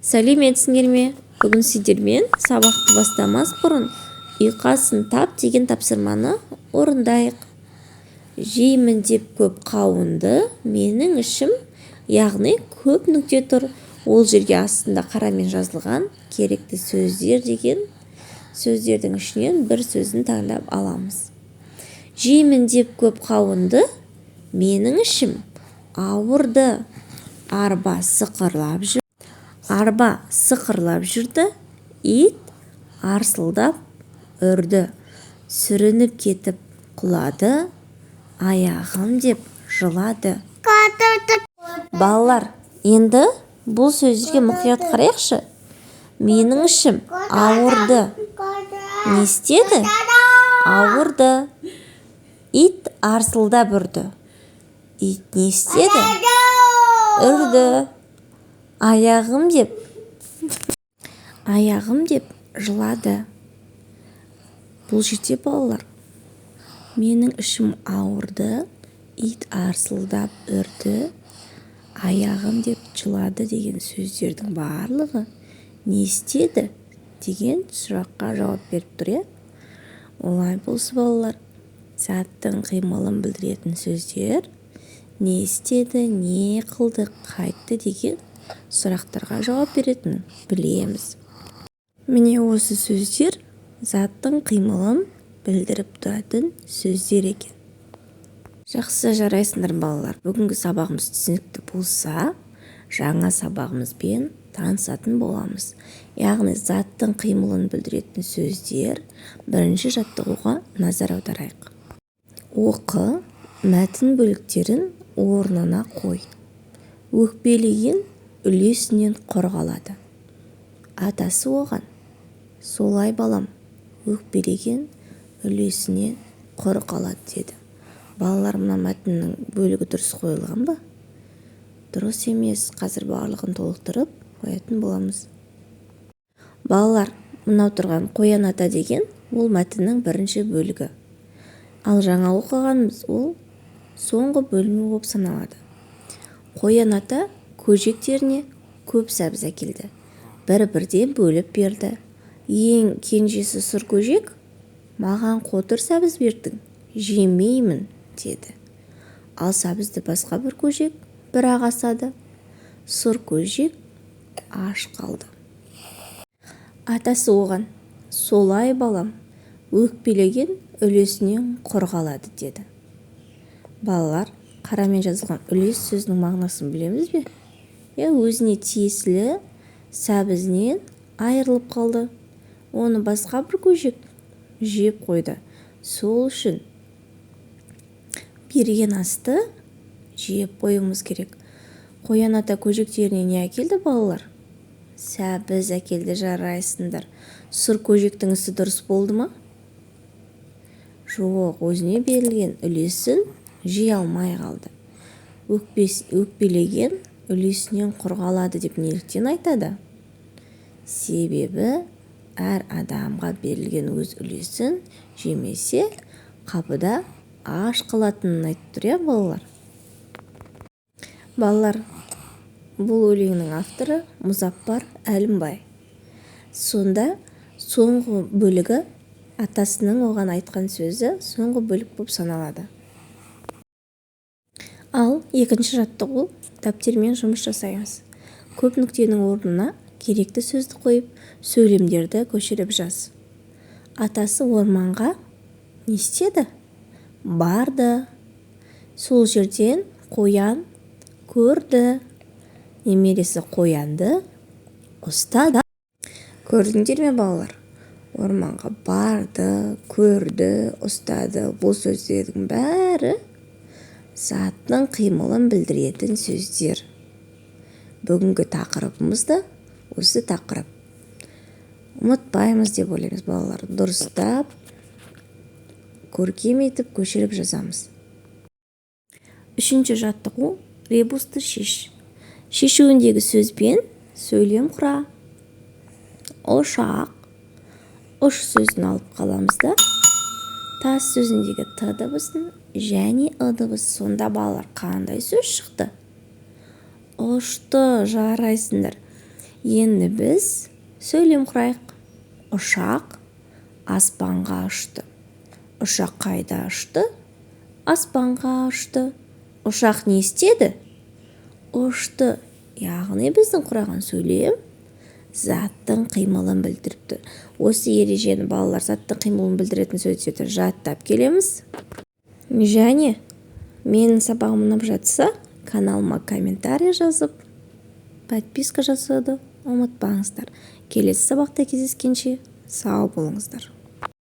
Сәлеметсіңдер ме? Бүгін сіздермен сабақты бастамас бұрын ұйқасын тап деген тапсырманы орындайық. Жеймін деп көп қауынды, менің ішім, яғни көп нүкте тұр. Ол жерге астында қарамен жазылған керекті сөздер деген сөздердің ішінен бір сөзін таңдап аламыз. Жеймін деп көп қауынды, менің ішім ауырды. Арба сықырлап жүрді, ит арсылдап үрді. Сүрініп кетіп құлады, аяғым деп жылады. Балалар, енді бұл сөздерге мұқият қарайықшы. Менің ішім ауырды. Не істеді? Ауырды. Ит арсылдап үрді. Ит не істеді? Үрді. Аяғым деп жылады. Бұл жерде балалар, менің ішім ауырды, ит арсылдап үрді, аяғым деп жылады деген сөздердің барлығы не істеді деген сұраққа жауап беріп тұр, е? Олай болса балалар, заттың қимылын білдіретін сөздер не істеді, не қылды, қайтты деген сұрақтарға жауап беретінін білеміз. Міне осы сөздер заттың қимылын білдіріп тұратын сөздер екен. Жақсы, жарайсыңдар балалар. Бүгінгі сабағымыз түсінікті болса, жаңа сабағымызбен танысатын боламыз. Яғни заттың қимылын білдіретін сөздер бірінші жаттығуға назар аударайық. Оқы, мәтін бөліктерін орнына қой. Өкпелеген үлесінен қорғалады. Атасы оған: солай балам, өкпелеген үлесінен қорғалады деді. Балалар, мына мәтіннің бөлігі дұрыс қойылған ба? Дұрыс емес, қазір барлығын толықтырып қоятын боламыз. Балалар, мынау тұрған қоян ата деген ол мәтіннің бірінші бөлігі. Ал жаңа оқығанымыз ол соңғы бөлімі болып саналады. Қоян ата көжектеріне көп сәбіз әкелді. Бір-бірден бөліп берді. Ең кенжесі сұр көжек: маған қотыр сәбіз бердің, жемеймін, деді. Ал сәбізді басқа бір көжек бір-ақ асады. Сұр көжек аш қалды. Атасы оған: солай балам, өкпелеген үлесінен қорғалады, деді. Балалар, қарамен жазылған үлес сөзінің мағынасын білеміз бе? Өзіне тиесілі сәбізінен айырылып қалды. Оны басқа бір көжек жеп қойды. Сол үшін берген асты жеп қоюымыз керек. Қоян ата көжектеріне не әкелді балалар? Сәбіз әкелді, жарайсыңдар. Сұр көжектің ісі дұрыс болды ма? Жоқ, өзіне берілген үлесін жей алмай қалды. Өкпелеген үлесінен қорғалады деп неліктен айтады? Себебі әр адамға берілген өз үлесін жемесе, қапыда аш қалатынын айтып тұр, балалар. Балалар, бұл өлеңнің авторы Мұзаппар Әлімбай. Сонда соңғы бөлігі атасының оған айтқан сөзі соңғы бөлік болып саналады. Ал екінші жаттығу дәптермен жұмыс жасаймыз. Көп нүктенің орнына керекті сөзді қойып, сөйлемдерді көшіріп жаз. Атасы орманға не істеді? Барды. Сол жерден қоян көрді. Немересі қоянды ұстады. Көрдіңдер ме балалар? Орманға барды, көрді, ұстады. Бұл сөздердің бәрі заттың қимылын білдіретін сөздер. Бүгінгі тақырыбымыз да осы тақырып. Ұмытпаймыз деп ойлаймыз балалар. Дұрыстап, көркем етіп көшіріп жазамыз. Үшінші жаттығу ребусты шеш. Шешуіндегі сөзбен сөйлем құра. Ошақ. Ұш сөзін алып қаламыз да, тас сөзіндегі т дыбысын және ы дыбысы. Сонда балалар, қандай сөз шықты? Ұшты, жарайсыңдар. Енді біз сөйлем құрайық. Ұшақ аспанға ұшты. Ұшақ қайда ұшты? Аспанға ұшты. Ұшақ не істеді? Ұшты. Яғни біздің құраған сөйлем заттың қимылын білдіріп тұр. Осы ережені балалар заттың қимылын білдіретін сөздерді жаттап келеміз. Және менің сабағым ұнап жатса, каналыма комментарий жазып, подписка жасауды ұмытпаңыздар. Келесі сабақта кездескенше сау болыңыздар.